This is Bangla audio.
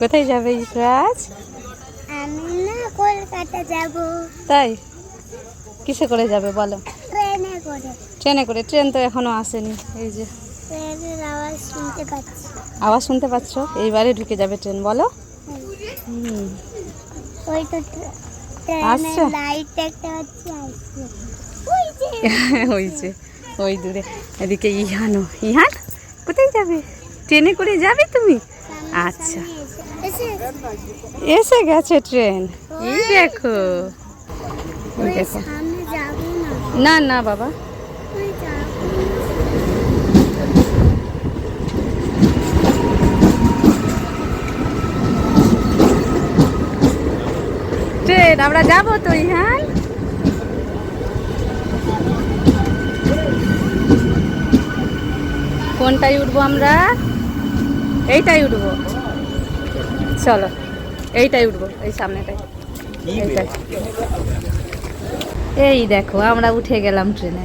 কোথায় যাবে ইসরাজ? আমি না কলকাতা যাব। তাই? কিসে করে যাবে বলো? ট্রেনে করে। ট্রেনে করে? ট্রেন তো এখনো আসেনি। এই যে ট্রেনের আওয়াজ শুনতে পাচ্ছি। আওয়াজ শুনতে পাচ্ছ? এইবারে ঢুকে যাবে ট্রেন, বলো। ওই তো আসছে। ট্রেনের লাইট দেখতে পাচ্ছি, আসছে। ওই যে ওই যে ওই দূরে। এদিকে ইহানও। ইহান কোথায় যাবে? ট্রেনে করে যাবে তুমি? আচ্ছা, এসে গেছে ট্রেন। এই দেখো, এই দেখো। সামনে যাবো না না। না বাবা, ওই যাবো। ট্রেন আমরা যাবো তো ইহান। কোনটায় উঠবো আমরা? এইটাই উঠবো, চলো এইটাই উঠবো, এই সামনেটাই। এইটাই। এই দেখো আমরা উঠে গেলাম ট্রেনে।